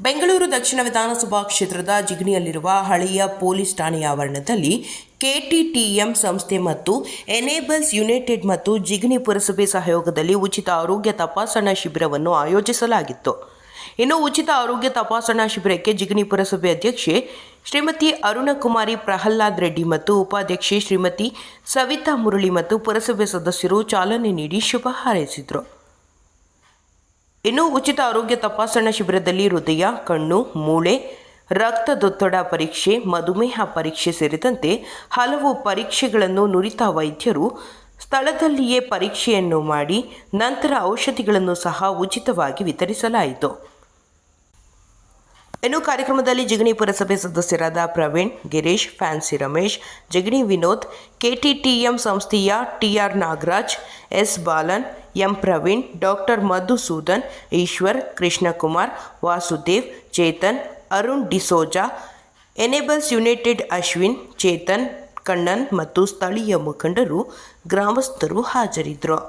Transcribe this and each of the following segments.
ಬೆಂಗಳೂರು ದಕ್ಷಿಣ ವಿಧಾನಸಭಾ ಕ್ಷೇತ್ರದ ಜಿಗಣಿಯಲ್ಲಿರುವ ಹಳೆಯ ಪೊಲೀಸ್ ಠಾಣೆಯ ಆವರಣದಲ್ಲಿ ಕೆಟಿಟಿಎಂ ಸಂಸ್ಥೆ ಮತ್ತು ಎನೇಬಲ್ಸ್ ಯುನೈಟೆಡ್ ಮತ್ತು ಜಿಗಣಿ ಪುರಸಭೆ ಸಹಯೋಗದಲ್ಲಿ ಉಚಿತ ಆರೋಗ್ಯ ತಪಾಸಣಾ ಶಿಬಿರವನ್ನು ಆಯೋಜಿಸಲಾಗಿತ್ತು. ಇನ್ನು ಉಚಿತ ಆರೋಗ್ಯ ತಪಾಸಣಾ ಶಿಬಿರಕ್ಕೆ ಜಿಗಣಿ ಪುರಸಭೆ ಅಧ್ಯಕ್ಷೆ ಶ್ರೀಮತಿ ಅರುಣಕುಮಾರಿ ಪ್ರಹ್ಲಾದ್ ರೆಡ್ಡಿ ಮತ್ತು ಉಪಾಧ್ಯಕ್ಷೆ ಶ್ರೀಮತಿ ಸವಿತಾ ಮುರಳಿ ಮತ್ತು ಪುರಸಭೆ ಸದಸ್ಯರು ಚಾಲನೆ ನೀಡಿ ಶುಭ ಹಾರೈಸಿದರು. ಇನ್ನು ಉಚಿತ ಆರೋಗ್ಯ ತಪಾಸಣಾ ಶಿಬಿರದಲ್ಲಿ ಹೃದಯ, ಕಣ್ಣು, ಮೂಳೆ, ರಕ್ತದೊತ್ತಡ ಪರೀಕ್ಷೆ, ಮಧುಮೇಹ ಪರೀಕ್ಷೆ ಸೇರಿದಂತೆ ಹಲವು ಪರೀಕ್ಷೆಗಳನ್ನು ನುರಿತ ವೈದ್ಯರು ಸ್ಥಳದಲ್ಲಿಯೇ ಪರೀಕ್ಷೆಯನ್ನು ಮಾಡಿ ನಂತರ ಔಷಧಿಗಳನ್ನು ಸಹ ಉಚಿತವಾಗಿ ವಿತರಿಸಲಾಯಿತು. ಇನ್ನು ಕಾರ್ಯಕ್ರಮದಲ್ಲಿ ಜಿಗಣಿ ಪುರಸಭೆ ಸದಸ್ಯರಾದ ಪ್ರವೀಣ್, ಗಿರೀಶ್, ಫ್ಯಾನ್ಸಿ ರಮೇಶ್, ಜಿಗಣಿ ವಿನೋದ್, ಕೆಟಿಟಿಎಂ ಸಂಸ್ಥೆಯ TR Nagaraj, S Balan, M Praveen, doctor Madhusudan, Eshwar, Krishnakumar, Vasudev, Chetan, Arun D'Souza, enables united Ashwin, Chetan, Kannan ಮತ್ತು ಸ್ಥಳೀಯ ಮುಖಂಡರು, ಗ್ರಾಮಸ್ಥರು ಹಾಜರಿದ್ದರು.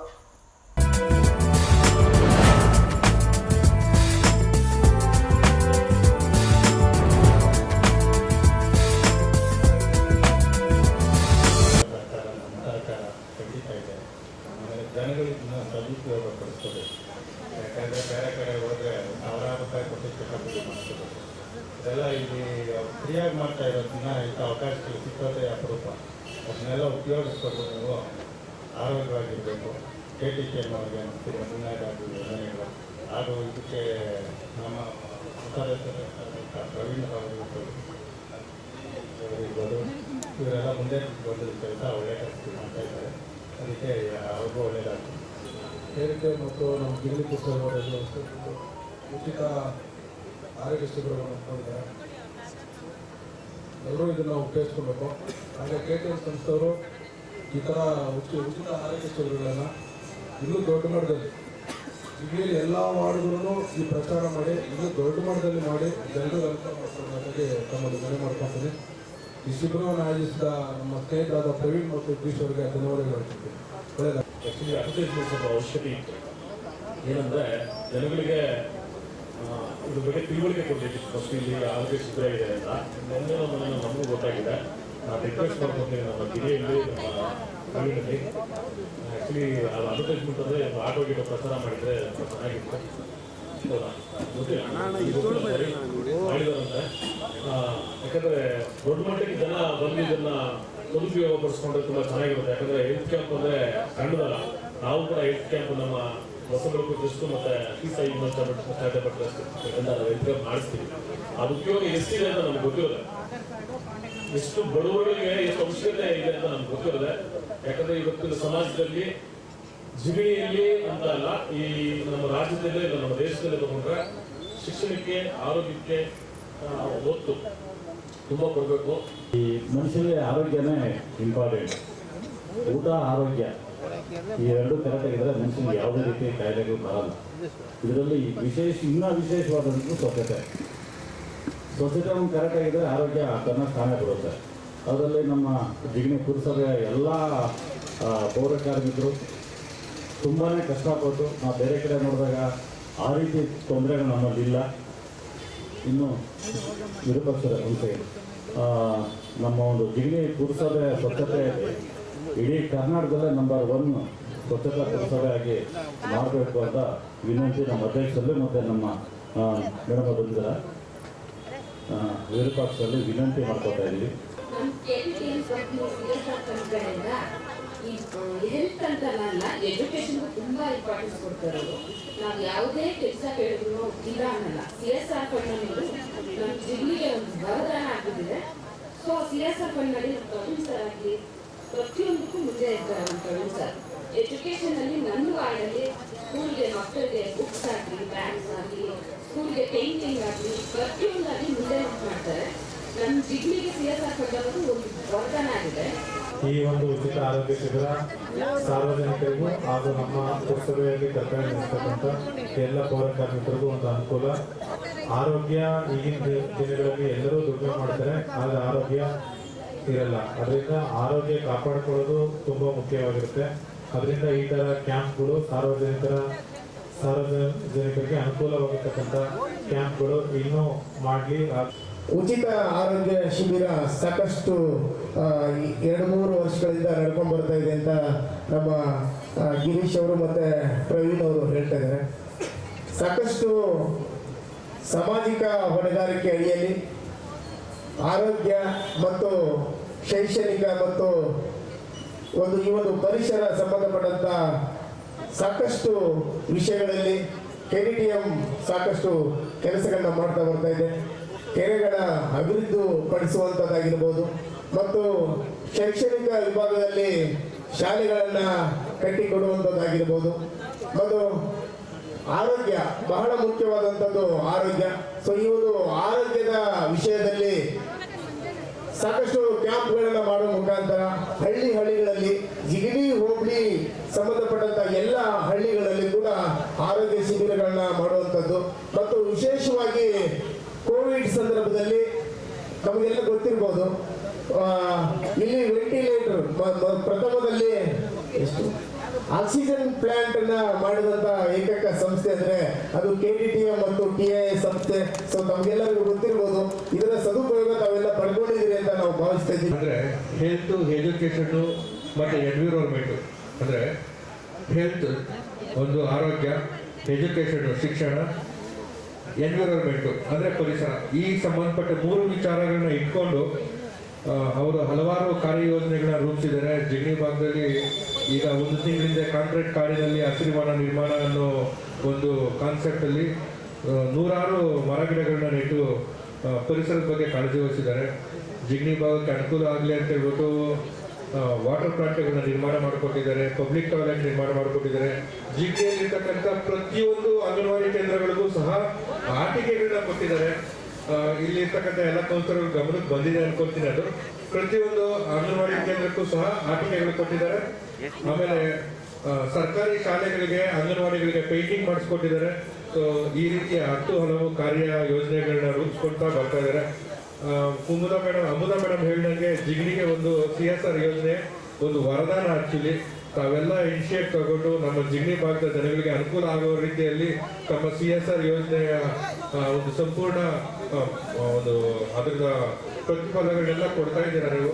ಜನಗಳಿಂದ ಸದುಪಯೋಗ ಪಡಿಸ್ಕೋಬೇಕು. ಯಾಕಂದರೆ ಬೇರೆ ಕಡೆ ಹೋದರೆ ಸಾವಿರಾರು ರೂಪಾಯಿ ಕೊಟ್ಟಿದ್ದು ಕಂಪ್ಲೀಟ್ ಮಾಡಿಸ್ಕೋಬೇಕು. ಇದೆಲ್ಲ ಇಲ್ಲಿ ಫ್ರೀಯಾಗಿ ಮಾಡ್ತಾ ಇರೋದನ್ನ ಇಂಥ ಅವಕಾಶಗಳು ಸಿಕ್ಕೋದೇ ಅಪರೂಪ. ಅದನ್ನೆಲ್ಲ ಉಪಯೋಗಿಸ್ಕೊಂಡು ನೀವು ಆರೋಗ್ಯವಾಗಿರಬೇಕು. KTTM ಅವರಿಗೆ ಅಂತಿರುವ ಮುನ್ನಾಗಿ ಯೋಜನೆಗಳು ಹಾಗೂ ಇದಕ್ಕೆ ನಮ್ಮ ಪ್ರವೀಣ್ ಅವರಿರ್ಬೋದು, ಇವರೆಲ್ಲ ಮುಂದೆ ಬಂದ ಕೆಲಸ ಒಳ್ಳೆಯ ಕೆಲಸ ಮಾಡ್ತಾ ಇದ್ದಾರೆ. ಅದಕ್ಕೆ ಅವ್ರಿಗೂ ಒಳ್ಳೆಯದಾಗ್ತದೆ. ಹೇಳಿಕೆ ಮತ್ತು ನಮ್ಮ ಜಿಗಣಿ ಪುಸ್ತಕಗಳಲ್ಲಿ ಉಚಿತ ಆರೋಗ್ಯ ಶಿಬಿರವನ್ನು ಇಟ್ಕೊಂಡಿದ್ದಾರೆ. ಎಲ್ಲರೂ ಇದನ್ನು ಉಪಯೋಗಿಸ್ಕೊಬೇಕು. ಹಾಗೆ KTM ಸಂಸ್ಥೆಯವರು ಈ ಥರ ಉಚಿತ ಆರೋಗ್ಯ ಶಿಬಿರಗಳನ್ನು ಇನ್ನೂ ದೊಡ್ಡ ಮಟ್ಟದಲ್ಲಿ ಜಿಗಣಿಯಲ್ಲಿ ಎಲ್ಲ ವಾರ್ಡ್ಗಳೂ ಈ ಪ್ರಚಾರ ಮಾಡಿ ಇನ್ನೂ ದೊಡ್ಡ ಮಟ್ಟದಲ್ಲಿ ಮಾಡಿ ಜನರಿಗೆ ಅನುಕೂಲ ಮಾಡ್ಕೊಳ್ಳೋದಕ್ಕೆ ತಮ್ಮಲ್ಲಿ ಮನೆ ಮಾಡ್ಕೊಳ್ತೀನಿ. ಈ ಶಿಬಿರವನ್ನು ಆಯೋಜಿಸಿದ ನಮ್ಮ ಸ್ನೇಹಿತರಾದ ಪ್ರವೀಣ್ ಮತ್ತು ಗಿರೀಶ್ ಅವರಿಗೆ ಧನ್ಯವಾದಗಳು ಹೇಳ್ತೀನಿ. ಒಳ್ಳೆಯದ ಆ್ಯಕ್ಚುಲಿ ಅಡ್ವರ್ಟೈಸ್ಮೆಂಟ್ ಸ್ವಲ್ಪ ಅವಶ್ಯಕತೆ ಇತ್ತು. ಏನಂದರೆ ಜನಗಳಿಗೆ ಇದ್ರ ಬಗ್ಗೆ ತಿಳುವಳಿಕೆ ಕೊಡಬೇಕಿತ್ತು. ಫಸ್ಟ್ ಇಲ್ಲಿ ಆರೋಗ್ಯ ಶಿಬಿರ ಇದೆ ಅಂತ ನಮಗೂ ಗೊತ್ತಾಗಿದೆ. ನಾನು ರಿಕ್ವೆಸ್ಟ್ ಮಾಡ್ಕೊತೀನಿ ನಮ್ಮ ಗಿರಿಯಲ್ಲಿ, ನಮ್ಮ ಪ್ರವೀಣಲ್ಲಿ. ಆ್ಯಕ್ಚುಲಿ ಅದು ಅಡ್ವರ್ಟೈಸ್ಮೆಂಟ್ ಅಂದರೆ ಆಟೋಗಿಟ ಪ್ರಚಾರ ಮಾಡಿದರೆ ಚೆನ್ನಾಗಿತ್ತು. ಮಾಡಿದಾರಂತೆ. ಯಾಕಂದರೆ ದೊಡ್ಡ ಮಟ್ಟಿಗೆ ಜನ ಬಂದು ಇದನ್ನು ಸದುಪಯೋಗ ಪಡಿಸ್ಕೊಂಡ್ರೆ ತುಂಬ ಚೆನ್ನಾಗಿರುತ್ತೆ. ಯಾಕಂದರೆ ಹೆಲ್ತ್ ಕ್ಯಾಂಪ್ ಅಂದರೆ ಸಣ್ಣದಲ್ಲ. ನಾವು ಕೂಡ ಹೆಲ್ತ್ ಕ್ಯಾಂಪ್ ನಮ್ಮ ಹೊಸಬಳಕು ಟ್ರಸ್ಟ್ ಮತ್ತು ಶ್ರೀಸಾಯಿ ಚಾರಿಟಬಲ್ ಟ್ರಸ್ಟ್ ಹೆಲ್ತ್ ಕ್ಯಾಂಪ್ ಮಾಡಿಸ್ತೀವಿ. ಅದು ಉಪಯೋಗ ಎಷ್ಟಿದೆ ಅಂತ ನಮ್ಗೆ ಗೊತ್ತಿರೋದೆ, ಎಷ್ಟು ಬಡವರಿಗೆ ಎಷ್ಟು ಅವಶ್ಯಕತೆ ಇದೆ ಅಂತ ನಮ್ಗೆ ಗೊತ್ತಿರೋದೆ. ಯಾಕಂದರೆ ಇವತ್ತಿನ ಸಮಾಜದಲ್ಲಿ ಜಿಗಣಿಯಲ್ಲಿ ಅಂತ ಅಲ್ಲ, ಈ ನಮ್ಮ ರಾಜ್ಯದಲ್ಲೇ ಇಲ್ಲ ನಮ್ಮ ದೇಶದಲ್ಲೇ ತಗೊಂಡ್ರೆ ಶಿಕ್ಷಣಕ್ಕೆ, ಆರೋಗ್ಯಕ್ಕೆ ಒತ್ತು ತುಂಬ ಕೊಡಬೇಕು. ಈ ಮನುಷ್ಯನಿಗೆ ಆರೋಗ್ಯನೇ ಇಂಪಾರ್ಟೆಂಟ್. ಊಟ, ಆರೋಗ್ಯ ಈ ಎರಡು ಕರೆಕ್ಟಾಗಿದ್ದರೆ ಮನುಷ್ಯನಿಗೆ ಯಾವುದೇ ರೀತಿಯ ಕಾಯಿಲೆಗಳು ಬರಲ್ಲ. ಇದರಲ್ಲಿ ಇನ್ನೂ ವಿಶೇಷವಾದಂಥ ಸ್ವಚ್ಛತೆ ಒಂದು ಕರೆಕ್ಟಾಗಿದ್ದರೆ ಆರೋಗ್ಯ ತನ್ನ ಸ್ಥಾನ ಬರುತ್ತೆ. ಅದರಲ್ಲಿ ನಮ್ಮ ಜಿಗಣಿ ಪುರಸಭೆಯ ಎಲ್ಲ ಪೌರ ಕಾರ್ಮಿಕರು ತುಂಬಾ ಕಷ್ಟಪಟ್ಟು ನಾವು ಬೇರೆ ಕಡೆ ನೋಡಿದಾಗ ಆ ರೀತಿ ತೊಂದರೆಗಳು ನಮ್ಮಲ್ಲಿಲ್ಲ. ಇನ್ನು ವಿರೂಪಾಕ್ಷರ ಸಂಸ್ಥೆ ನಮ್ಮ ಒಂದು ಜಿಗಣಿ ಪುರಸಭೆ ಸ್ವಚ್ಛತೆ ಇಡೀ ಕರ್ನಾಟಕದಲ್ಲೇ ನಂಬರ್ 1 ಸ್ವಚ್ಛತಾ ಪುರಸಭೆಯಾಗಿ ಮಾಡಬೇಕು ಅಂತ ವಿನಂತಿ ನಮ್ಮ ಅಧ್ಯಕ್ಷರಲ್ಲಿ ಮತ್ತು ನಮ್ಮ ಮೇಡಮ್ ಬಂದಿದ್ದಾರೆ. ವಿರೂಪಾಕ್ಷರಲ್ಲಿ ವಿನಂತಿ ಮಾಡ್ಕೊತಾ ಇದ್ದೀವಿ. ಹೆಲ್ತ್ ಅಂತಲ್ಲ, ಎಜುಕೇಶನ್ಗೂ ತುಂಬ ಇಂಪಾರ್ಟೆನ್ಸ್ ಕೊಡ್ತಾರೆ. ನಾವು ಯಾವುದೇ ಕೆಲಸ ಹೇಳಿದ್ರು ಇಲ್ಲ ಅನ್ನಲ್ಲ. CSR ಫಂಡ್ ಅನ್ನೋದು ನಮ್ಮ ಜಿಲ್ಲೆಗೆ ಒಂದು ವರದಾನ ಆಗಿಬಿಟ್ಟಿದೆ. ಸೊ CSR ಫಂಡ್ನಲ್ಲಿ ನಮ್ಮ ಪ್ರವೀಣ್ ಸರ್ ಆಗಲಿ ಪ್ರತಿಯೊಂದಕ್ಕೂ ಮುಂದೆ ಇದ್ದಾರೆ. ನಮ್ಮ ಪ್ರವೀಣ್ ಸರ್ ಎಜುಕೇಷನಲ್ಲಿ ನನ್ನ ವಾರ್ಡಲ್ಲಿ ಸ್ಕೂಲ್ಗೆ ಮಕ್ಕಳಿಗೆ ಬುಕ್ಸ್ ಆಗಲಿ, ಬ್ಯಾಗ್ಸ್ ಆಗಲಿ, ಸ್ಕೂಲ್ಗೆ ಪೇಂಟಿಂಗ್ ಆಗಲಿ ಪ್ರತಿಯೊಂದಾಗಲಿ ಮುಂದೆ ಮಾಡ್ತಾರೆ. ನಮ್ಮ ಜಿಲ್ಲೆಗೆ CSR ಫಂಡ್ ಅನ್ನೋದು ಒಂದು ವರದಾನ ಆಗಿದೆ. ಈ ಒಂದು ಉಚಿತ ಆರೋಗ್ಯ ಶಿಬಿರ ಸಾರ್ವಜನಿಕರಿಗೂ ಹಾಗೂ ನಮ್ಮ ಪುರಸಭೆಯಲ್ಲಿ ಕರ್ತವ್ಯ ನಿರ್ವಹಿಸತಕ್ಕಂಥ ಎಲ್ಲ ಪೌರ ಕಾರ್ಮಿಕರಿಗೂ ಒಂದು ಅನುಕೂಲ. ಆರೋಗ್ಯ ಈಗಿನ ದಿನಗಳಲ್ಲಿ ಎಲ್ಲರೂ ದುಡಿಮೆ ಮಾಡ್ತಾರೆ, ಆದರೆ ಆರೋಗ್ಯ ಇರಲ್ಲ. ಅದರಿಂದ ಆರೋಗ್ಯ ಕಾಪಾಡಿಕೊಳ್ಳೋದು ತುಂಬ ಮುಖ್ಯವಾಗಿರುತ್ತೆ. ಅದರಿಂದ ಈ ಥರ ಕ್ಯಾಂಪ್ಗಳು ಸಾರ್ವಜನಿಕರಿಗೆ ಅನುಕೂಲವಾಗಿರ್ತಕ್ಕಂಥ ಕ್ಯಾಂಪ್ಗಳು ಇನ್ನೂ ಮಾಡಲಿ. ಉಚಿತ ಆರೋಗ್ಯ ಶಿಬಿರ ಸಾಕಷ್ಟು 2-3 ವರ್ಷಗಳಿಂದ ನಡ್ಕೊಂಡು ಬರ್ತಾ ಇದೆ ಅಂತ ನಮ್ಮ ಗಿರೀಶ್ ಅವರು ಮತ್ತು ಪ್ರವೀಣ್ ಅವರು ಹೇಳ್ತಾ ಇದ್ದಾರೆ. ಸಾಕಷ್ಟು ಸಾಮಾಜಿಕ ಹೊಣೆಗಾರಿಕೆ ಅಡಿಯಲ್ಲಿ ಆರೋಗ್ಯ ಮತ್ತು ಶೈಕ್ಷಣಿಕ ಮತ್ತು ಈ ಒಂದು ಪರಿಸರ ಸಂಬಂಧಪಟ್ಟಂಥ ಸಾಕಷ್ಟು ವಿಷಯಗಳಲ್ಲಿ KDTM ಸಾಕಷ್ಟು ಕೆಲಸಗಳನ್ನ ಮಾಡ್ತಾ ಬರ್ತಾ ಇದೆ. ಕೆರೆಗಳ ಅಭಿವೃದ್ಧಿ ಪಡಿಸುವಂಥದ್ದಾಗಿರ್ಬೋದು ಮತ್ತು ಶೈಕ್ಷಣಿಕ ವಿಭಾಗದಲ್ಲಿ ಶಾಲೆಗಳನ್ನು ಕಟ್ಟಿಕೊಡುವಂಥದ್ದಾಗಿರ್ಬೋದು ಮತ್ತು ಆರೋಗ್ಯ ಬಹಳ ಮುಖ್ಯವಾದಂಥದ್ದು ಆರೋಗ್ಯ. ಸೊ ಈ ಒಂದು ಆರೋಗ್ಯದ ವಿಷಯದಲ್ಲಿ ಸಾಕಷ್ಟು ಕ್ಯಾಂಪ್ಗಳನ್ನು ಮಾಡುವ ಮುಖಾಂತರ ಹಳ್ಳಿಗಳಲ್ಲಿ ಜಿಗಣಿ ಹೋಬಳಿ ಸಂಬಂಧಪಟ್ಟಂತ ಎಲ್ಲ ಹಳ್ಳಿಗಳಲ್ಲಿ ಕೂಡ ಆರೋಗ್ಯ ಶಿಬಿರಗಳನ್ನ ಮಾಡುವಂಥದ್ದು ಮತ್ತು ವಿಶೇಷವಾಗಿ ಕೋವಿಡ್ ಸಂದರ್ಭದಲ್ಲಿ ನಮಗೆಲ್ಲ ಗೊತ್ತಿರ್ಬೋದು, ಇಲ್ಲಿ ವೆಂಟಿಲೇಟರ್ ಪ್ರಥಮದಲ್ಲಿ ಎಷ್ಟು ಆಕ್ಸಿಜನ್ ಪ್ಲಾಂಟ್ ಅನ್ನ ಮಾಡಿದಂತ ಏಕೈಕ ಸಂಸ್ಥೆ ಅಂದ್ರೆ ಅದು KDTM ಮತ್ತು TIA ಸಂಸ್ಥೆ. ಸೊ ನಮ್ಗೆಲ್ಲರಿಗೂ ಗೊತ್ತಿರ್ಬೋದು, ಇದರ ಸದುಪಯೋಗ ತಾವೆಲ್ಲ ಪಡ್ಕೊಂಡಿದ್ದೀರಿ ಅಂತ ನಾವು ಭಾವಿಸ್ತಾ ಇದ್ದೀವಿ. ಅಂದ್ರೆ ಹೆಲ್ತ್, ಎಜುಕೇಶನ್ ಮತ್ತೆ ಎನ್ವಿರಾನ್ಮೆಂಟ್ ಅಂದ್ರೆ ಹೆಲ್ತ್ ಒಂದು ಆರೋಗ್ಯ, ಎಜುಕೇಶನ್ ಶಿಕ್ಷಣ, ಎನ್ವಿರಾನ್ಮೆಂಟ್ ಅಂದ್ರೆ ಪರಿಸರ, ಈ ಸಂಬಂಧಪಟ್ಟ 3 ವಿಚಾರಗಳನ್ನ ಇಟ್ಕೊಂಡು ಅವರು ಹಲವಾರು ಕಾರ್ಯಯೋಜನೆಗಳನ್ನ ರೂಪಿಸಿದ್ದಾರೆ. ಜಿಗಣಿ ಭಾಗದಲ್ಲಿ ಈಗ 1 ತಿಂಗಳಿಂದ ಕಾಂಕ್ರೀಟ್ ಕಾಡಿನಲ್ಲಿ ಹಸಿರುವನ ನಿರ್ಮಾಣ ಅನ್ನೋ ಒಂದು ಕಾನ್ಸೆಪ್ಟ್ ಅಲ್ಲಿ 100 ಮರಗಿಡಗಳನ್ನ ನೆಟ್ಟು ಪರಿಸರದ ಬಗ್ಗೆ ಕಾಳಜಿ ವಹಿಸಿದ್ದಾರೆ. ಜಿಗಣಿ ಭಾಗಕ್ಕೆ ಅನುಕೂಲ ಆಗಲಿ ಅಂತ ಹೇಳ್ಬಿಟ್ಟು ವಾಟರ್ ಪ್ಲಾಂಟ್ಗಳನ್ನ ನಿರ್ಮಾಣ ಮಾಡಿಕೊಟ್ಟಿದ್ದಾರೆ, ಪಬ್ಲಿಕ್ ಟಾಯ್ಲೆಟ್ ನಿರ್ಮಾಣ ಮಾಡಿಕೊಟ್ಟಿದ್ದಾರೆ. ಜಿಗಣಿಯಲ್ಲಿರ್ತಕ್ಕಂಥ ಪ್ರತಿಯೊಂದು ಅಂಗನವಾಡಿ ಕೇಂದ್ರಗಳಿಗೂ ಸಹ ಆಟಿಕೆಗಳನ್ನ ಕೊಟ್ಟಿದ್ದಾರೆ. ಇಲ್ಲಿರ್ತಕ್ಕಂಥ ಎಲ್ಲ ಕೌನ್ಸಿಲರ್ ಗಮನಕ್ಕೆ ಬಂದಿದೆ ಅನ್ಕೊಳ್ತೀನಿ. ಅದು ಪ್ರತಿಯೊಂದು ಅಂಗನವಾಡಿ ಕೇಂದ್ರಕ್ಕೂ ಸಹ ಆಟಿಕೆಗಳು ಕೊಟ್ಟಿದ್ದಾರೆ. ಆಮೇಲೆ ಸರ್ಕಾರಿ ಶಾಲೆಗಳಿಗೆ, ಅಂಗನವಾಡಿಗಳಿಗೆ ಪೇಂಟಿಂಗ್ ಮಾಡಿಸ್ಕೊಟ್ಟಿದ್ದಾರೆ. ಸೊ ಈ ರೀತಿಯ 10 ಹಲವು ಕಾರ್ಯ ಯೋಜನೆಗಳನ್ನ ರೂಪಿಸ್ಕೊಳ್ತಾ ಬರ್ತಾ ಇದ್ದಾರೆ. ಅಮೃತಾ ಮೇಡಮ್ ಹೇಳಿದಂಗೆ ಜಿಗಣಿಗೆ ಒಂದು CSR ಯೋಜನೆ ಒಂದು ವರದಾನ. ಆಕ್ಚುಲಿ ತಾವೆಲ್ಲ ಇನಿಷಿಯೇಟ್ ತಗೊಂಡು ನಮ್ಮ ಜಿಗಣಿ ಭಾಗದ ಜನಗಳಿಗೆ ಅನುಕೂಲ ಆಗುವ ರೀತಿಯಲ್ಲಿ ತಮ್ಮ CSR ಯೋಜನೆಯ ಒಂದು ಸಂಪೂರ್ಣ ಒಂದು ಅದರ ಪ್ರತಿಫಲಗಳನ್ನೆಲ್ಲ ಕೊಡ್ತಾ ಇದ್ದೀರಾ ನೀವು.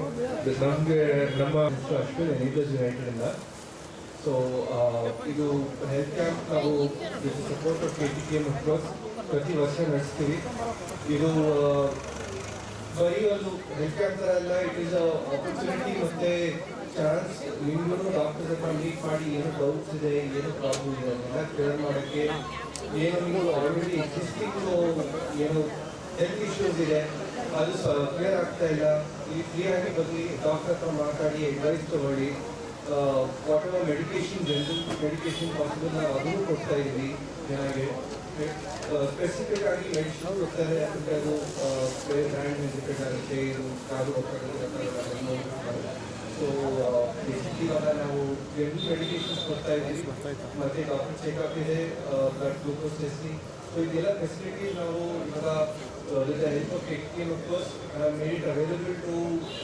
ನಮಗೆ ನಮ್ಮ ಅಶ್ವಿನ್ ಎನೇಬಲ್ಸ್ ಯುನೈಟೆಡ್. ಸೊ ಇದು ಹೆಲ್ತ್ ಕ್ಯಾಂಪ್ ನಾವು ಸಪೋರ್ಟ್ ಆಫ್ KDTM ಅಕ್ರಾಸ್ ಪ್ರತಿ ವರ್ಷ ನಡೆಸ್ತೀವಿ. ಇದು ಬರೀ ಒಂದು ಹೆಲ್ತ್ ಕ್ಯಾಂಪ್ ಥರ ಎಲ್ಲ, ಇಟ್ ಈಸ್ ಆಪರ್ಚುನಿಟಿ ಮತ್ತು ಚಾನ್ಸ್ ನಿಮಗೂ ಡಾಕ್ಟರ್ಸ್ ಹತ್ರ ಮೀಟ್ ಮಾಡಿ ಏನು ಡೌಟ್ಸ್ ಇದೆ, ಏನು ಪ್ರಾಬ್ಲಮ್ ಇದೆ ಅದನ್ನೆಲ್ಲ ಕ್ಲಿಯರ್ ಮಾಡೋಕ್ಕೆ, ಏನು ನೀವು ಆಲ್ರೆಡಿ ಎಕ್ಸಿಸ್ಟಿಂಗ್ ಏನು ಹೆಲ್ತ್ ಇಶ್ಯೂಸ್ ಇದೆ ಅದು ಕ್ಲಿಯರ್ ಆಗ್ತಾ ಇಲ್ಲ, ಈ ಫ್ರೀಯಾಗಿ ಬದಲಿ ಡಾಕ್ಟರ್ ಹತ್ರ ಮಾತಾಡಿ ಅಡ್ವೈಸ್ ತಗೊಳ್ಳಿ. What ever medication, general medication possible ನಾವು ಅದನ್ನು ಕೊಡ್ತಾ ಇದ್ವಿ ಜನರಿಗೆ. ಸ್ಪೆಸಿಫಿಕ್ ಆಗಿ ಮೆಡಿಸಿನ್ ಕೊಡ್ತಾರೆ, ಯಾಕಂದರೆ ಅದು ಬ್ರ್ಯಾಂಡ್ ಡಿಪೆಂಡ್ ಆಗುತ್ತೆ, ಇದು ಕಾಲು ಹೋಗ್ತದೆ. ಸೊ ಬೇಸಿಕಲಿ ಇವಾಗ ನಾವು ಜನರಲ್ ಮೆಡಿಕೇಶನ್ಸ್ ಕೊಡ್ತಾ ಇದ್ದೀವಿ, ಮತ್ತು ಡಾಕ್ಟರ್ ಚೆಕಪ್ ಇದೆ, ಬ್ಲಡ್ ಗ್ಲೂಕೋಸ್ ಟೆಸ್ಟಿಂಗ್. ಸೊ ಇದೆಲ್ಲ ಫೆಸಿಲಿಟೀಸ್ ನಾವು ಇವಾಗ with the help of KDTM of course made it available to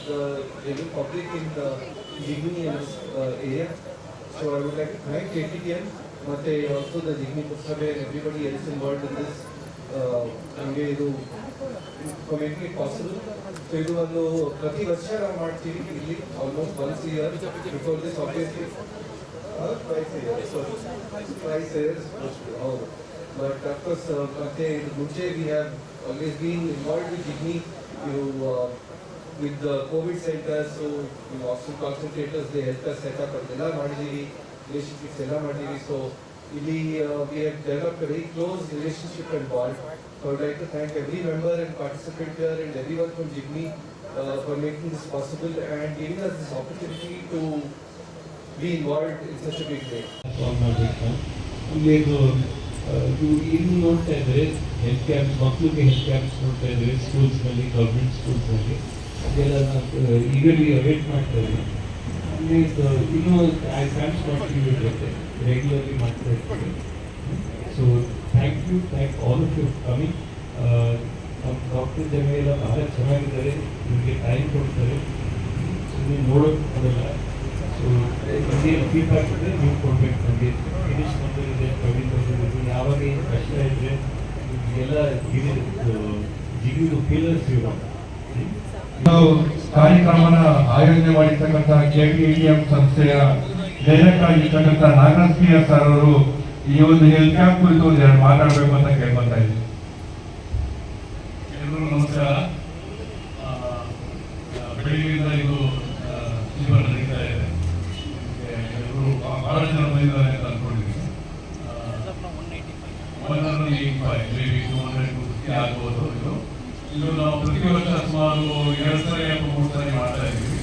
the general public in the Jigni area. So I would like to thank KDTM ಮತ್ತೆ also the Jigni Pursabhe and everybody else involved in this ನಮಗೆ ಇದು for making it possible. So ಇದು ಒಂದು ಪ್ರತಿ ವರ್ಷ ನಾವು ಮಾಡ್ತೀವಿ ಇಲ್ಲಿ almost once a year. Before this obviously twice a year ಹೌದು. But of course ಮತ್ತೆ ಮುಂಚೆ we have always been involved with Jigni, with the COVID center. So oxygen concentrators they helped us set up adella ಮಾಡಿದೀವಿ, relationships ಎಲ್ಲ ಮಾಡಿದೀವಿ. So ಇಲ್ಲಿ we have developed a very close relationship and bond. So I would like to thank every member and participant here and everyone from Jigni for making this possible and giving us this opportunity to be involved in such a big way. ಇಲ್ಲಿ ನೋಡ್ತಾ ಇದ್ದಾರೆ health camps, ಮಕ್ಕಳಿಗೆ health camps ನೋಡ್ತಾ ಇದ್ದಾರೆ ಸ್ಕೂಲ್ಸ್ನಲ್ಲಿ, government ಸ್ಕೂಲ್ಸ್ನಲ್ಲಿ ಅದೆಲ್ಲ ಈಗಲಿ await ಮಾಡ್ತಾ ಇದ್ದೀವಿ. ಅಲ್ಲಿ ಇನ್ನೂ ಕ್ಯಾಂಪ್ಸ್ ಮಾಡ್ತೀವಿ ಇರುತ್ತೆ, ರೆಗ್ಯುಲರ್ಲಿ ಮಾಡ್ತಾ ಇರ್ತೀವಿ. So thank all of you coming. ನಮ್ಮ ಡಾಕ್ಟರ್ ಜನ ಎಲ್ಲ ಬಹಳ ಚೆನ್ನಾಗಿದ್ದಾರೆ, ನಿಮಗೆ ಟೈಮ್ ಕೊಡ್ತಾರೆ, ನೀವು ನೋಡೋಕ್ಕೆ ಕೊಡಲ್ಲ. ಸೊ ನಿಮಗೆ ಫೀಡ್ಬ್ಯಾಕ್ ಇದ್ದರೆ ನೀವು ಕೊಡಬೇಕು. ನನಗೆ ಗಿರೀಶ್ ಬಂದಿದೆ, ಪ್ರವೀಣ್ ಬಂದಿದೆ, ಯಾವಾಗ ಏನು ಕಷ್ಟ ಇದ್ದರೆ ಇದೆಲ್ಲ ಜಿಗಿದು ಪೀಲರ್ಸ್ ಇವರು ಕಾರ್ಯಕ್ರಮನ ಆಯೋಜನೆ ಮಾಡಿರ್ತಕ್ಕಂಥ KTTM ಸಂಸ್ಥೆಯ ಡೈರೆಕ್ಟರ್ ಆಗಿರ್ತಕ್ಕಂಥ ನಾಗರಾಜ್ PR ಸರ್ ಅವರು ಈ ಒಂದು ಹೆಲ್ತ್ ಕ್ಯಾಂಪ್ ಕುರಿತು ಒಂದೆರಡು ಮಾತಾಡಬೇಕು ಅಂತ ಕೇಳ್ಕೊತಾ ಇದ್ದೀನಿ. ಎಲ್ಲರೂ ನಮಸ್ಕಾರ. ಬೆಳಿಗ್ಗೆಯಿಂದ ಇದು ಶಿಬಿರ ನಡೀತಾ ಇದೆ. ಎಲ್ಲರೂ ಬಹಳ ಜನ ಬಂದಿದ್ದಾರೆ ಅಂತ ಅಂದ್ಕೊಂಡಿದ್ದೀನಿ. 185 ಆಗ್ಬೋದು. ಇದು ನಾವು ಪ್ರತಿ ವರ್ಷ ಸುಮಾರು 2 ಸರಿ ಅಥವಾ 3 ಸರಿ ಮಾಡ್ತಾ ಇದ್ದೀವಿ.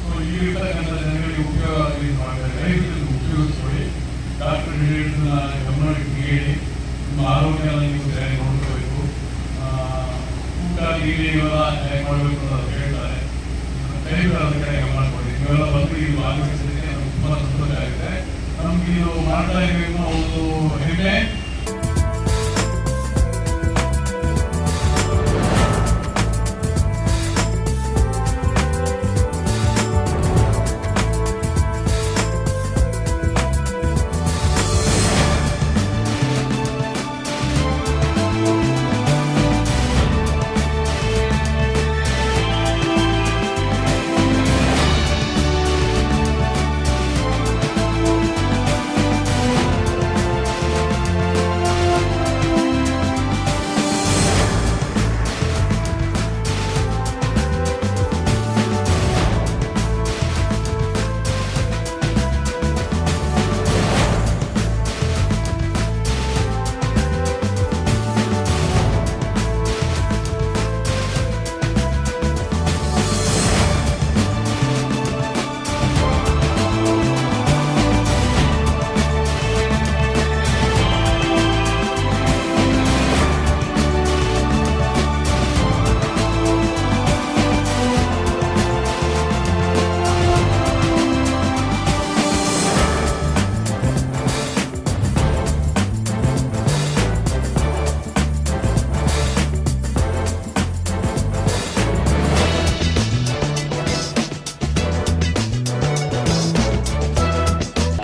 ಸೊ ಇಲ್ಲಿರ್ತಕ್ಕಂಥ ಜನಗಳಿಗೆ ಉಪಯೋಗ ಮಾಡ್ತಾ ಇದ್ದೀವಿ. ಉಪಯೋಗಿಸ್ಕೊಳ್ಳಿ. ಡಾಕ್ಟರ್ ಹೇಳಿದ್ದನ್ನ ಗಮನಕ್ಕೆ ಹೇಳಿ ನಿಮ್ಮ ಆರೋಗ್ಯನ ನೀವು ಸರಿಯಾಗಿ ನೋಡ್ಕೋಬೇಕು. ಊಟ ನೀರು ಇವೆಲ್ಲ ಹೇಗೆ ಮಾಡಬೇಕು ಅಂತ ಹೇಳ್ತಾರೆ. ದಯವಿಟ್ಟು ಅದರ ಕಡೆ ಗಮನ ಕೊಡಿ. ನೀವೆಲ್ಲ ಬಂದು ಇದು ಆಲೋಚಿಸಿದ್ರೆ ನಮ್ಗೆ ತುಂಬ ಸಂತೋಷ ಆಗಿದೆ. ನಮ್ಗೆ ಇದು ಮಾಡ್ತಾ ಇರಬೇಕು ಒಂದು ಹೆಮ್ಮೆ.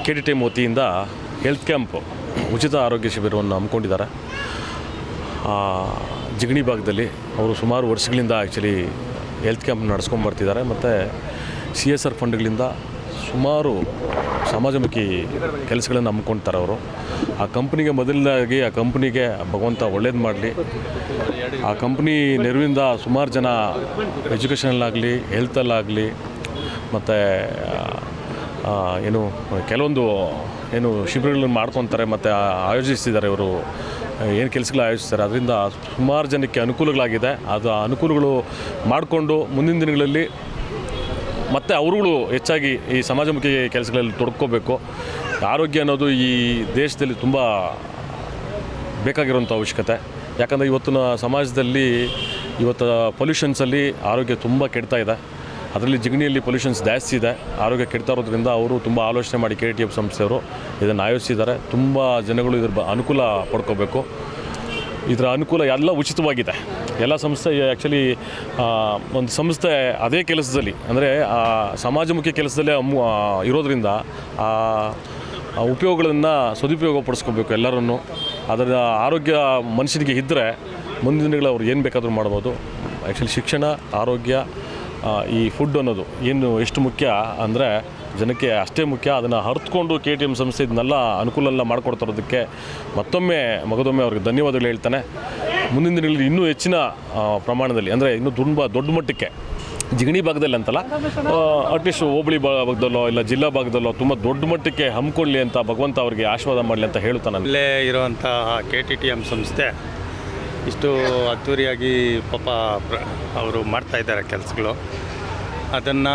KTTM ವತಿಯಿಂದ ಹೆಲ್ತ್ ಕ್ಯಾಂಪ್ ಉಚಿತ ಆರೋಗ್ಯ ಶಿಬಿರವನ್ನು ಹಮ್ಮಿಕೊಂಡಿದ್ದಾರೆ. ಜಿಗಣಿ ಭಾಗದಲ್ಲಿ ಅವರು ಸುಮಾರು ವರ್ಷಗಳಿಂದ ಆ್ಯಕ್ಚುಲಿ ಹೆಲ್ತ್ ಕ್ಯಾಂಪ್ ನಡೆಸ್ಕೊಂಡು ಬರ್ತಿದ್ದಾರೆ. ಮತ್ತು CSR ಫಂಡ್ಗಳಿಂದ ಸುಮಾರು ಸಮಾಜಮುಖಿ ಕೆಲಸಗಳನ್ನು ಹಮ್ಮಿಕೊಳ್ತಾರೆ ಅವರು. ಆ ಕಂಪ್ನಿಗೆ ಮೊದಲನೇದಾಗಿ ಆ ಕಂಪ್ನಿಗೆ ಭಗವಂತ ಒಳ್ಳೇದು ಮಾಡಲಿ. ಆ ಕಂಪ್ನಿ ನೆರವಿಂದ ಸುಮಾರು ಜನ ಎಜುಕೇಷನಲ್ಲಾಗಲಿ ಹೆಲ್ತಲ್ಲಾಗಲಿ ಮತ್ತು ಏನು ಕೆಲವೊಂದು ಏನು ಶಿಬಿರಗಳನ್ನು ಮಾಡ್ಕೊತಾರೆ ಮತ್ತು ಆಯೋಜಿಸ್ತಿದ್ದಾರೆ. ಇವರು ಏನು ಕೆಲಸಗಳು ಆಯೋಜಿಸ್ತಾರೆ ಅದರಿಂದ ಸುಮಾರು ಜನಕ್ಕೆ ಅನುಕೂಲಗಳಾಗಿದೆ. ಅದು ಅನುಕೂಲಗಳು ಮಾಡಿಕೊಂಡು ಮುಂದಿನ ದಿನಗಳಲ್ಲಿ ಮತ್ತು ಅವರುಗಳು ಹೆಚ್ಚಾಗಿ ಈ ಸಮಾಜಮುಖಿ ಕೆಲಸಗಳಲ್ಲಿ ತೊಡ್ಕೋಬೇಕು. ಆರೋಗ್ಯ ಅನ್ನೋದು ಈ ದೇಶದಲ್ಲಿ ತುಂಬ ಬೇಕಾಗಿರುವಂಥ ಅವಶ್ಯಕತೆ. ಯಾಕಂದರೆ ಇವತ್ತಿನ ಸಮಾಜದಲ್ಲಿ ಇವತ್ತು ಪೊಲ್ಯೂಷನ್ಸಲ್ಲಿ ಆರೋಗ್ಯ ತುಂಬ ಕೆಡ್ತಾ ಇದೆ. ಅದರಲ್ಲಿ ಜಿಗಣಿಯಲ್ಲಿ ಪೊಲ್ಯೂಷನ್ಸ್ ಜಾಸ್ತಿ ಇದೆ, ಆರೋಗ್ಯ ಕೆಡ್ತಾ ಇರೋದ್ರಿಂದ ಅವರು ತುಂಬ ಆಲೋಚನೆ ಮಾಡಿ KTTM ಸಂಸ್ಥೆಯವರು ಇದನ್ನು ಆಯೋಜಿಸಿದ್ದಾರೆ. ತುಂಬ ಜನಗಳು ಇದ್ರ ಅನುಕೂಲ ಪಡ್ಕೋಬೇಕು. ಇದರ ಅನುಕೂಲ ಎಲ್ಲ ಉಚಿತವಾಗಿದೆ. ಎಲ್ಲ ಸಂಸ್ಥೆ ಆ್ಯಕ್ಚುಲಿ ಒಂದು ಸಂಸ್ಥೆ ಅದೇ ಕೆಲಸದಲ್ಲಿ ಅಂದರೆ ಸಮಾಜಮುಖಿ ಕೆಲಸದಲ್ಲೇ ಇರೋದರಿಂದ ಉಪಯೋಗಗಳನ್ನು ಸದುಪಯೋಗ ಪಡಿಸ್ಕೋಬೇಕು ಎಲ್ಲರನ್ನು. ಅದರ ಆರೋಗ್ಯ ಮನುಷ್ಯನಿಗೆ ಇದ್ದರೆ ಮುಂದಿನ ದಿನಗಳು ಅವ್ರು ಏನು ಬೇಕಾದರೂ ಮಾಡ್ಬೋದು. ಆ್ಯಕ್ಚುಲಿ ಶಿಕ್ಷಣ, ಆರೋಗ್ಯ, ಈ ಫುಡ್ ಅನ್ನೋದು ಏನು ಎಷ್ಟು ಮುಖ್ಯ ಅಂದರೆ ಜನಕ್ಕೆ ಅಷ್ಟೇ ಮುಖ್ಯ. ಅದನ್ನು ಅರ್ಥಕೊಂಡು KTTM ಸಂಸ್ಥೆ ಇದನ್ನೆಲ್ಲ ಅನುಕೂಲ ಎಲ್ಲ ಮಾಡಿಕೊಡ್ತಿರೋದಕ್ಕೆ ಮತ್ತೊಮ್ಮೆ ಅವ್ರಿಗೆ ಧನ್ಯವಾದಗಳು ಹೇಳ್ತಾನೆ. ಮುಂದಿನ ದಿನಗಳಲ್ಲಿ ಇನ್ನೂ ಹೆಚ್ಚಿನ ಪ್ರಮಾಣದಲ್ಲಿ ಅಂದರೆ ಇನ್ನೂ ತುಂಬ ದೊಡ್ಡ ಮಟ್ಟಕ್ಕೆ ಜಿಗಣಿ ಭಾಗದಲ್ಲಿ ಅಂತಲ್ಲ, ಅಟ್ಲೀಸ್ಟ್ ಹೋಬಳಿ ಭಾಗದಲ್ಲೋ ಇಲ್ಲ ಜಿಲ್ಲಾ ಭಾಗದಲ್ಲೋ ತುಂಬ ದೊಡ್ಡ ಮಟ್ಟಕ್ಕೆ ಹಮ್ಮಿಕೊಳ್ಳಿ ಅಂತ ಭಗವಂತ ಅವರಿಗೆ ಆಶೀರ್ವಾದ ಮಾಡಲಿ ಅಂತ ಹೇಳ್ತಾನೆ. ಇಲ್ಲೇ ಇರುವಂಥ KTTM ಸಂಸ್ಥೆ ಇಷ್ಟು ಅದ್ಧೂರಿಯಾಗಿ ಪಾಪ ಅವರು ಮಾಡ್ತಾಯಿದ್ದಾರೆ ಕೆಲಸಗಳು. ಅದನ್ನು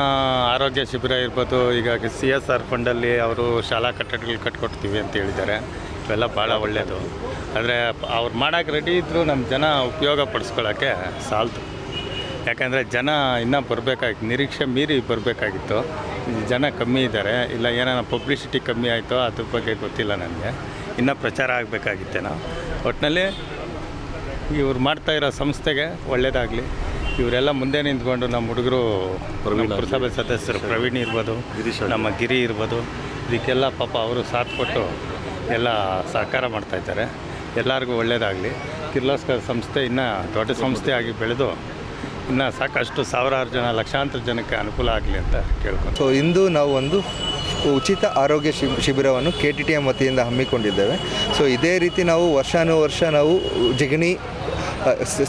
ಆರೋಗ್ಯ ಶಿಬಿರ ಇರ್ಬೋದು, ಈಗ CSR ಫಂಡಲ್ಲಿ ಅವರು ಶಾಲಾ ಕಟ್ಟಡಗಳು ಕಟ್ಕೊಡ್ತೀವಿ ಅಂತ ಹೇಳಿದ್ದಾರೆ. ಇವೆಲ್ಲ ಭಾಳ ಒಳ್ಳೆಯದು. ಆದರೆ ಅವ್ರು ಮಾಡೋಕ್ಕೆ ರೆಡಿ ಇದ್ದರೂ ನಮ್ಮ ಜನ ಉಪಯೋಗ ಪಡಿಸ್ಕೊಳ್ಳೋಕ್ಕೆ ಸಾಲದು. ಯಾಕಂದರೆ ಜನ ಇನ್ನೂ ಬರಬೇಕಾಗಿತ್ತು, ನಿರೀಕ್ಷೆ ಮೀರಿ ಬರಬೇಕಾಗಿತ್ತು. ಜನ ಕಮ್ಮಿ ಇದ್ದಾರೆ, ಇಲ್ಲ ಏನಾರ ಪಬ್ಲಿಸಿಟಿ ಕಮ್ಮಿ ಆಯಿತೋ ಅದ್ರ ಬಗ್ಗೆ ಗೊತ್ತಿಲ್ಲ ನನಗೆ. ಇನ್ನೂ ಪ್ರಚಾರ ಆಗಬೇಕಾಗಿತ್ತೇನೋ. ಒಟ್ಟಿನಲ್ಲಿ ಇವ್ರು ಮಾಡ್ತಾಯಿರೋ ಸಂಸ್ಥೆಗೆ ಒಳ್ಳೆಯದಾಗಲಿ. ಇವರೆಲ್ಲ ಮುಂದೆ ನಿಂತ್ಕೊಂಡು ನಮ್ಮ ಹುಡುಗರು ಪುರಸಭೆ ಸದಸ್ಯರು ಪ್ರವೀಣ್ ಇರ್ಬೋದು, ನಮ್ಮ ಗಿರಿ ಇರ್ಬೋದು, ಇದಕ್ಕೆಲ್ಲ ಪಾಪ ಅವರು ಸಾಥ್ ಕೊಟ್ಟು ಎಲ್ಲ ಸಹಕಾರ ಮಾಡ್ತಾಯಿದ್ದಾರೆ. ಎಲ್ಲರಿಗೂ ಒಳ್ಳೆಯದಾಗಲಿ. ಕಿರ್ಲೋಸ್ಕರ್ ಸಂಸ್ಥೆ ಇನ್ನೂ ದೊಡ್ಡ ಸಂಸ್ಥೆಯಾಗಿ ಬೆಳೆದು ಇನ್ನು ಸಾಕಷ್ಟು ಸಾವಿರಾರು ಜನ ಲಕ್ಷಾಂತರ ಜನಕ್ಕೆ ಅನುಕೂಲ ಆಗಲಿ ಅಂತ ಕೇಳ್ಕೊಂಡು. ಸೊ ಇಂದು ನಾವು ಒಂದು ಉಚಿತ ಆರೋಗ್ಯ ಶಿಬಿರವನ್ನು KTTM ವತಿಯಿಂದ ಹಮ್ಮಿಕೊಂಡಿದ್ದೇವೆ. ಸೊ ಇದೇ ರೀತಿ ನಾವು ವರ್ಷಾನುವರ್ಷ ನಾವು ಜಿಗಣಿ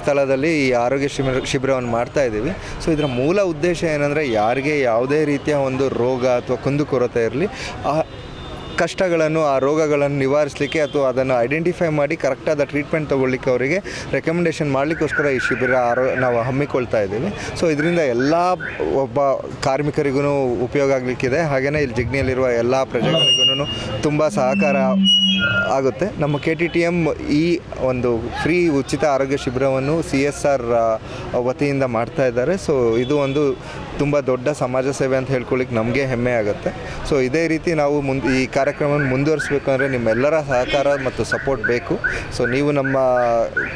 ಸ್ಥಳದಲ್ಲಿ ಈ ಆರೋಗ್ಯ ಶಿಬಿರವನ್ನು ಮಾಡ್ತಾ ಇದ್ದೀವಿ. ಸೊ ಇದರ ಮೂಲ ಉದ್ದೇಶ ಏನಂದರೆ ಯಾರಿಗೆ ಯಾವುದೇ ರೀತಿಯ ಒಂದು ರೋಗ ಅಥವಾ ಕುಂದುಕೊರತೆ ಇರಲಿ, ಆ ಕಷ್ಟಗಳನ್ನು, ಆ ರೋಗಗಳನ್ನು ನಿವಾರಿಸಲಿಕ್ಕೆ ಅಥವಾ ಅದನ್ನು ಐಡೆಂಟಿಫೈ ಮಾಡಿ ಕರೆಕ್ಟಾದ ಟ್ರೀಟ್ಮೆಂಟ್ ತೊಗೊಳ್ಳಿಕ್ಕೆ ಅವರಿಗೆ ರೆಕಮೆಂಡೇಷನ್ ಮಾಡಲಿಕ್ಕೋಸ್ಕರ ಈ ಶಿಬಿರ ನಾವು ಹಮ್ಮಿಕೊಳ್ತಾ ಇದ್ದೀವಿ. ಸೊ ಇದರಿಂದ ಎಲ್ಲ ಒಬ್ಬ ಕಾರ್ಮಿಕರಿಗೂ ಉಪಯೋಗ ಆಗಲಿಕ್ಕಿದೆ. ಹಾಗೆಯೇ ಇಲ್ಲಿ ಜಿಗ್ನಿಯಲ್ಲಿರುವ ಎಲ್ಲ ಪ್ರಜೆಗಳಿಗೂ ತುಂಬ ಸಹಕಾರ ಆಗುತ್ತೆ. ನಮ್ಮ KTTM ಈ ಒಂದು ಫ್ರೀ ಉಚಿತ ಆರೋಗ್ಯ ಶಿಬಿರವನ್ನು CSR ವತಿಯಿಂದ ಮಾಡ್ತಾ ಇದ್ದಾರೆ. ಸೊ ಇದು ಒಂದು ತುಂಬ ದೊಡ್ಡ ಸಮಾಜ ಸೇವೆ ಅಂತ ಹೇಳ್ಕೊಳ್ಳಿಕ್ಕೆ ನಮಗೆ ಹೆಮ್ಮೆ ಆಗುತ್ತೆ. ಸೊ ಇದೇ ರೀತಿ ನಾವು ಈ ಕಾರ್ಯಕ್ರಮವನ್ನು ಮುಂದುವರಿಸಬೇಕು ಅಂದರೆ ನಿಮ್ಮೆಲ್ಲರ ಸಹಕಾರ ಮತ್ತು ಸಪೋರ್ಟ್ ಬೇಕು. ಸೊ ನೀವು ನಮ್ಮ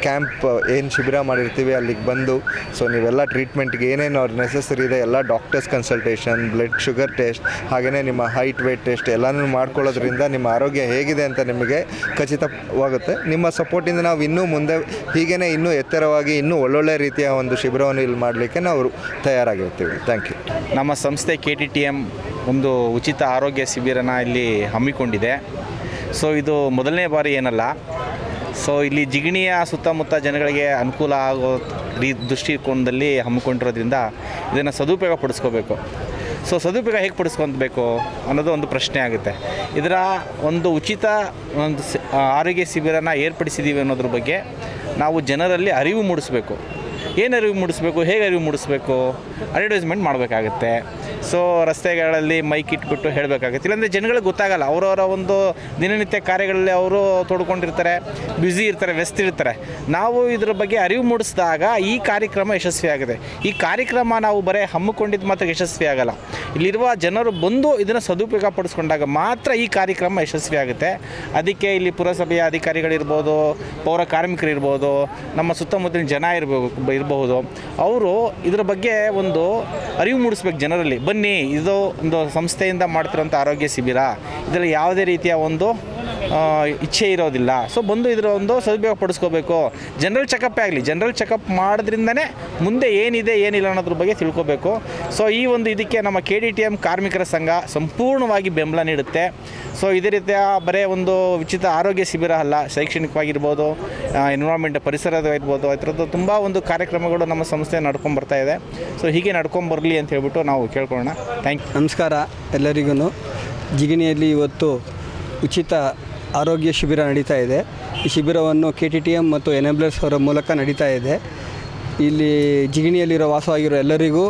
ಕ್ಯಾಂಪ್ ಏನು ಶಿಬಿರ ಮಾಡಿರ್ತೀವಿ ಅಲ್ಲಿಗೆ ಬಂದು ಸೊ ನೀವೆಲ್ಲ ಟ್ರೀಟ್ಮೆಂಟ್ಗೆ ಏನೇನು ಅವ್ರ ನೆಸೆಸರಿ ಇದೆ ಎಲ್ಲ doctors consultation, blood sugar test, ಹಾಗೆಯೇ ನಿಮ್ಮ ಹೈಟ್ ವೇಟ್ ಟೆಸ್ಟ್ ಎಲ್ಲನೂ ಮಾಡ್ಕೊಳ್ಳೋದ್ರಿಂದ ನಿಮ್ಮ ಆರೋಗ್ಯ ಹೇಗಿದೆ ಅಂತ ನಿಮಗೆ ಖಚಿತವಾಗುತ್ತೆ. ನಿಮ್ಮ ಸಪೋರ್ಟಿಂದ ನಾವು ಇನ್ನೂ ಮುಂದೆ ಹೀಗೇ ಇನ್ನೂ ಎತ್ತರವಾಗಿ ಇನ್ನೂ ಒಳ್ಳೊಳ್ಳೆ ರೀತಿಯ ಒಂದು ಶಿಬಿರವನ್ನು ಇಲ್ಲಿ ಮಾಡಲಿಕ್ಕೆ ನಾವು ತಯಾರಾಗಿರ್ತೀವಿ. Thank you. ನಮ್ಮ ಸಂಸ್ಥೆ KTTM ಒಂದು ಉಚಿತ ಆರೋಗ್ಯ ಶಿಬಿರನ ಇಲ್ಲಿ ಹಮ್ಮಿಕೊಂಡಿದೆ. ಸೊ ಇದು ಮೊದಲನೇ ಬಾರಿ ಏನಲ್ಲ. ಸೊ ಇಲ್ಲಿ ಜಿಗಣಿಯ ಸುತ್ತಮುತ್ತ ಜನಗಳಿಗೆ ಅನುಕೂಲ ಆಗೋ ದೃಷ್ಟಿಕೋನದಲ್ಲಿ ಹಮ್ಮಿಕೊಂಡಿರೋದ್ರಿಂದ ಇದನ್ನು ಸದುಪಯೋಗ ಪಡಿಸ್ಕೋಬೇಕು. ಸೊ ಸದುಪಯೋಗ ಹೇಗೆ ಪಡಿಸ್ಕೊಬೇಕು ಅನ್ನೋದು ಒಂದು ಪ್ರಶ್ನೆ ಆಗುತ್ತೆ. ಇದರ ಒಂದು ಉಚಿತ ಒಂದು ಆರೋಗ್ಯ ಶಿಬಿರನ ಏರ್ಪಡಿಸಿದ್ದೀವಿ ಅನ್ನೋದ್ರ ಬಗ್ಗೆ ನಾವು ಜನರಲ್ಲಿ ಅರಿವು ಮೂಡಿಸ್ಬೇಕು. ಏನು ಅರಿವು ಮೂಡಿಸ್ಬೇಕು, ಹೇಗೆ ಅರಿವು ಮೂಡಿಸ್ಬೇಕು, ಅಡ್ವರ್ಟೈಸ್ಮೆಂಟ್ ಮಾಡಬೇಕಾಗುತ್ತೆ. ಸೊ ರಸ್ತೆಗಳಲ್ಲಿ ಮೈಕ್ ಇಟ್ಬಿಟ್ಟು ಹೇಳಬೇಕಾಗುತ್ತೆ. ಇಲ್ಲಾಂದರೆ ಜನಗಳಿಗೆ ಗೊತ್ತಾಗಲ್ಲ. ಅವರವರ ಒಂದು ದಿನನಿತ್ಯ ಕಾರ್ಯಗಳಲ್ಲಿ ಅವರು ತೊಡ್ಕೊಂಡಿರ್ತಾರೆ, ಬ್ಯುಸಿ ಇರ್ತಾರೆ, ವ್ಯಸ್ತ ಇರ್ತಾರೆ. ನಾವು ಇದ್ರ ಬಗ್ಗೆ ಅರಿವು ಮೂಡಿಸಿದಾಗ ಈ ಕಾರ್ಯಕ್ರಮ ಯಶಸ್ವಿಯಾಗಿದೆ. ಈ ಕಾರ್ಯಕ್ರಮ ನಾವು ಬರೀ ಹಮ್ಮಿಕೊಂಡಿದ್ದು ಮಾತ್ರ ಯಶಸ್ವಿ ಆಗಲ್ಲ. ಇಲ್ಲಿರುವ ಜನರು ಬಂದು ಇದನ್ನು ಸದುಪಯೋಗ ಪಡಿಸ್ಕೊಂಡಾಗ ಮಾತ್ರ ಈ ಕಾರ್ಯಕ್ರಮ ಯಶಸ್ವಿ ಆಗುತ್ತೆ. ಅದಕ್ಕೆ ಇಲ್ಲಿ ಪುರಸಭೆಯ ಅಧಿಕಾರಿಗಳಿರ್ಬೋದು, ಪೌರ ಕಾರ್ಮಿಕರಿರ್ಬೋದು, ನಮ್ಮ ಸುತ್ತಮುತ್ತಲಿನ ಜನ ಇರಬಹುದು, ಅವರು ಇದರ ಬಗ್ಗೆ ಒಂದು ಅರಿವು ಮೂಡಿಸ್ಬೇಕು ಜನರಲ್ಲಿ. ಬನ್ನಿ, ಇದು ಒಂದು ಸಂಸ್ಥೆಯಿಂದ ಮಾಡ್ತಿರೋಂಥ ಆರೋಗ್ಯ ಶಿಬಿರ, ಇದರಲ್ಲಿ ಯಾವುದೇ ರೀತಿಯ ಒಂದು ಇಚ್ಛೆ ಇರೋದಿಲ್ಲ. ಸೊ ಬಂದು ಇದರ ಒಂದು ಸದುಪಯೋಗ ಪಡಿಸ್ಕೋಬೇಕು. ಜನರಲ್ ಚೆಕಪ್ಪೇ ಆಗಲಿ, ಜನರಲ್ ಚೆಕಪ್ ಮಾಡೋದ್ರಿಂದನೇ ಮುಂದೆ ಏನಿದೆ ಏನಿಲ್ಲ ಅನ್ನೋದ್ರ ಬಗ್ಗೆ ತಿಳ್ಕೋಬೇಕು. ಸೊ ಈ ಒಂದು ಇದಕ್ಕೆ ನಮ್ಮ KTTM ಕಾರ್ಮಿಕರ ಸಂಘ ಸಂಪೂರ್ಣವಾಗಿ ಬೆಂಬಲ ನೀಡುತ್ತೆ. ಸೊ ಇದೇ ರೀತಿಯ ಬರೀ ಒಂದು ಉಚಿತ ಆರೋಗ್ಯ ಶಿಬಿರ ಅಲ್ಲ, ಶೈಕ್ಷಣಿಕವಾಗಿರ್ಬೋದು, ಎನ್ವಿರಾನ್ಮೆಂಟ್ ಪರಿಸರವಾಗಿರ್ಬೋದು, ಆ ಥರದ್ದು ತುಂಬ ಒಂದು ಕಾರ್ಯಕ್ರಮಗಳು ನಮ್ಮ ಸಂಸ್ಥೆ ನಡ್ಕೊಂಬರ್ತಾ ಇದೆ. ಸೊ ಹೀಗೆ ನಡ್ಕೊಂಬರಲಿ ಅಂತ ಹೇಳ್ಬಿಟ್ಟು ನಾವು ಕೇಳ್ಕೊಳ್ಳೋಣ. Thank you. ನಮಸ್ಕಾರ ಎಲ್ಲರಿಗೂ. ಜಿಗಣಿಯಲ್ಲಿ ಇವತ್ತು ಉಚಿತ ಆರೋಗ್ಯ ಶಿಬಿರ ನಡೀತಾ ಇದೆ. ಈ ಶಿಬಿರವನ್ನು KTTM ಮತ್ತು ಎನೇಬಲರ್ಸ್ ಅವರ ಮೂಲಕ ನಡೀತಾ ಇದೆ. ಇಲ್ಲಿ ಜಿಗಣಿಯಲ್ಲಿರೋ ವಾಸವಾಗಿರೋ ಎಲ್ಲರಿಗೂ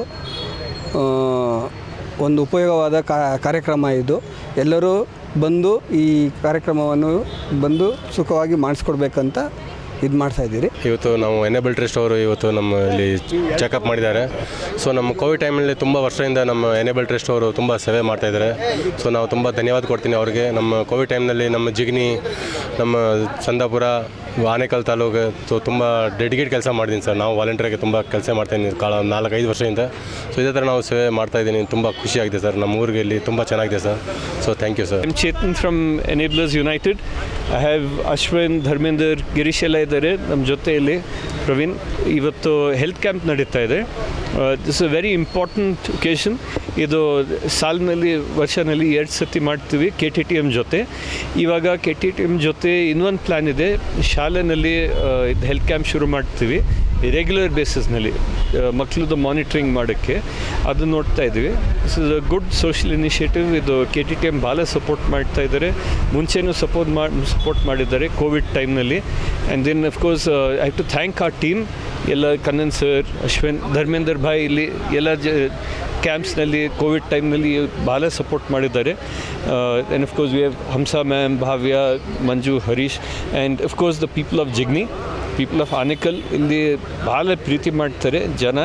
ಒಂದು ಉಪಯೋಗವಾದ ಕಾರ್ಯಕ್ರಮ ಇದು. ಎಲ್ಲರೂ ಬಂದು ಈ ಕಾರ್ಯಕ್ರಮವನ್ನು ಬಂದು ಸುಖವಾಗಿ ಮಾಡಿಸ್ಕೊಡ್ಬೇಕಂತ ಇದು ಮಾಡ್ತಾಯಿದ್ದೀರಿ. ಇವತ್ತು ನಾವು ಎನೇಬಲ್ ಟ್ರಸ್ಟ್ ಅವರು ಇವತ್ತು ನಮ್ಮ ಇಲ್ಲಿ ಚೆಕಪ್ ಮಾಡಿದ್ದಾರೆ. ಸೊ ನಮ್ಮ ಕೋವಿಡ್ ಟೈಮಲ್ಲಿ ತುಂಬ ವರ್ಷದಿಂದ ನಮ್ಮ ಎನೇಬಲ್ ಟ್ರಸ್ಟ್ ಅವರು ತುಂಬ ಸೇವೆ ಮಾಡ್ತಾಯಿದ್ದಾರೆ. ಸೊ ನಾವು ತುಂಬ ಧನ್ಯವಾದ ಕೊಡ್ತೀನಿ ಅವ್ರಿಗೆ. ನಮ್ಮ ಕೋವಿಡ್ ಟೈಮ್ನಲ್ಲಿ ನಮ್ಮ ಜಿಗಣಿ, ನಮ್ಮ ಚಂದಾಪುರ, ಆನೇಕಲ್ ತಾಲೂಕು ತುಂಬ ಡೆಡಿಕೇಟ್ ಕೆಲಸ ಮಾಡಿದ್ದೀನಿ ಸರ್. ನಾವು ವಾಲಂಟಿಯರ್ಗೆ ತುಂಬ ಕೆಲಸ ಮಾಡ್ತಾಯಿದ್ದೀನಿ 4-5 ವರ್ಷದಿಂದ. ಸೊ ಇದೇ ಥರ ನಾವು ಸೇವೆ ಮಾಡ್ತಾಯಿದ್ದೀನಿ. ತುಂಬ ಖುಷಿಯಾಗಿದೆ ಸರ್. ನಮ್ಮ ಊರಿಗೆ ಇಲ್ಲಿ ತುಂಬ ಚೆನ್ನಾಗಿದೆ sir. So thank you sir. I'm Chetan from Enablers United. I have Ashwin, Dharmender, Girish ಎಲ್ಲ ಇದ್ದಾರೆ ನಮ್ಮ ಜೊತೆಯಲ್ಲಿ. ಪ್ರವೀಣ್, ಇವತ್ತು ಹೆಲ್ತ್ ಕ್ಯಾಂಪ್ ನಡೀತಾ ಇದೆ. This a very important occasion. ಇದು ಸಾಲಿನಲ್ಲಿ ವರ್ಷನಲ್ಲಿ 2 ಸತಿ ಮಾಡ್ತೀವಿ KTTM ಜೊತೆ. ಇವಾಗ KTTM ಜೊತೆ ಇನ್ನೊಂದು ಪ್ಲ್ಯಾನ್ ಇದೆ. ಶಾಲೆಯಲ್ಲಿ ಇದು ಹೆಲ್ತ್ ಕ್ಯಾಂಪ್ ಶುರು ಮಾಡ್ತೀವಿ ರೆಗ್ಯುಲರ್ ಬೇಸಿಸ್ನಲ್ಲಿ, ಮಕ್ಕಳದ್ದು ಮಾನಿಟ್ರಿಂಗ್ ಮಾಡೋಕ್ಕೆ. ಅದು ನೋಡ್ತಾ ಇದ್ದೀವಿ. This is a good social initiative. ಇದು KTTM ಭಾಳ ಸಪೋರ್ಟ್ ಮಾಡ್ತಾ ಇದ್ದಾರೆ. ಮುಂಚೆನೂ ಸಪೋರ್ಟ್ ಮಾಡಿದ್ದಾರೆ ಕೋವಿಡ್ ಟೈಮ್ನಲ್ಲಿ. And then of course I have to thank our team ಎಲ್ಲ, ಕನ್ನನ್ ಸರ್, ಅಶ್ವಿನ್, ಧರ್ಮೇಂದರ್ ಭಾಯ್ ಇಲ್ಲಿ ಎಲ್ಲ ಕ್ಯಾಂಪ್ಸ್ನಲ್ಲಿ ಕೋವಿಡ್ ಟೈಮ್ನಲ್ಲಿ ಭಾಳ ಸಪೋರ್ಟ್ ಮಾಡಿದ್ದಾರೆ. And of course we have Hamsa ma'am, Bhavya, Manju, Harish, and of course the people of Jigani, people of Anekal ಇಲ್ಲಿ ಭಾಳ ಪ್ರೀತಿ ಮಾಡ್ತಾರೆ ಜನ.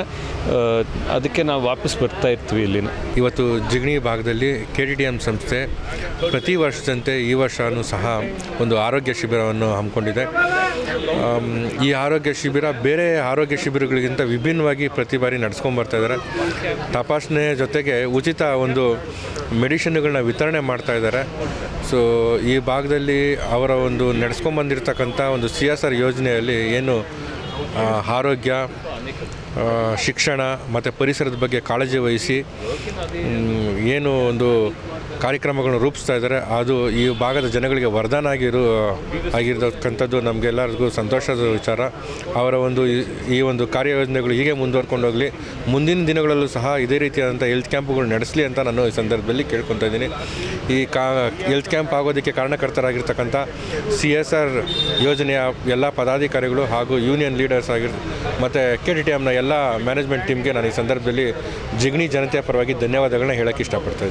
ಅದಕ್ಕೆ ನಾವು ವಾಪಸ್ ಬರ್ತಾ ಇರ್ತೀವಿ ಇಲ್ಲಿನ. ಇವತ್ತು ಜಿಗಣಿ ಭಾಗದಲ್ಲಿ KTTM ಸಂಸ್ಥೆ ಪ್ರತಿ ವರ್ಷದಂತೆ ಈ ವರ್ಷವೂ ಸಹ ಒಂದು ಆರೋಗ್ಯ ಶಿಬಿರವನ್ನು ಹಮ್ಮಿಕೊಂಡಿದೆ. ಈ ಆರೋಗ್ಯ ಶಿಬಿರ ಬೇರೆ ಆರೋಗ್ಯ ಶಿಬಿರಗಳಿಗಿಂತ ವಿಭಿನ್ನವಾಗಿ ಪ್ರತಿ ಬಾರಿ ನಡೆಸ್ಕೊಂಡ್ಬರ್ತಾ ಇದ್ದಾರೆ. ತಪಾಸಣೆ ಜೊತೆಗೆ ಉಚಿತ ಒಂದು ಮೆಡಿಷನ್ಗಳನ್ನ ವಿತರಣೆ ಮಾಡ್ತಾ ಇದ್ದಾರೆ. ಸೊ ಈ ಭಾಗದಲ್ಲಿ ಅವರ ಒಂದು ನಡೆಸ್ಕೊಂಡ್ಬಂದಿರತಕ್ಕಂಥ ಒಂದು CSR ಯೋಜನೆಯಲ್ಲಿ ಏನು ಆರೋಗ್ಯ, ಶಿಕ್ಷಣ ಮತ್ತು ಪರಿಸರದ ಬಗ್ಗೆ ಕಾಳಜಿ ವಹಿಸಿ ಏನು ಒಂದು ಕಾರ್ಯಕ್ರಮಗಳನ್ನು ರೂಪಿಸ್ತಾ ಇದ್ದಾರೆ, ಅದು ಈ ಭಾಗದ ಜನಗಳಿಗೆ ವರದಾನ ಆಗಿರತಕ್ಕಂಥದ್ದು ನಮಗೆಲ್ಲರಿಗೂ ಸಂತೋಷದ ವಿಚಾರ. ಅವರ ಈ ಒಂದು ಕಾರ್ಯಯೋಜನೆಗಳು ಹೀಗೆ ಮುಂದುವರ್ಕೊಂಡು ಹೋಗಲಿ, ಮುಂದಿನ ದಿನಗಳಲ್ಲೂ ಸಹ ಇದೇ ರೀತಿಯಾದಂಥ ಹೆಲ್ತ್ ಕ್ಯಾಂಪ್ಗಳು ನಡೆಸಲಿ ಅಂತ ನಾನು ಈ ಸಂದರ್ಭದಲ್ಲಿ ಕೇಳ್ಕೊತಾ ಇದ್ದೀನಿ. ಈ ಹೆಲ್ತ್ ಕ್ಯಾಂಪ್ ಆಗೋದಕ್ಕೆ ಕಾರಣಕರ್ತರಾಗಿರ್ತಕ್ಕಂಥ CSR ಯೋಜನೆಯ ಎಲ್ಲ ಪದಾಧಿಕಾರಿಗಳು ಹಾಗೂ ಯೂನಿಯನ್ ಲೀಡರ್ಸ್ ಮತ್ತು KTTMನ ಎಲ್ಲ ಮ್ಯಾನೇಜ್ಮೆಂಟ್ ಟೀಮ್ಗೆ ನಾನು ಈ ಸಂದರ್ಭದಲ್ಲಿ ಜಿಗಣಿ ಜನತೆಯ ಪರವಾಗಿ ಧನ್ಯವಾದಗಳನ್ನ ಹೇಳೋಕ್ಕೆ ಇಷ್ಟಪಡ್ತಾ ಇದ್ದೀನಿ.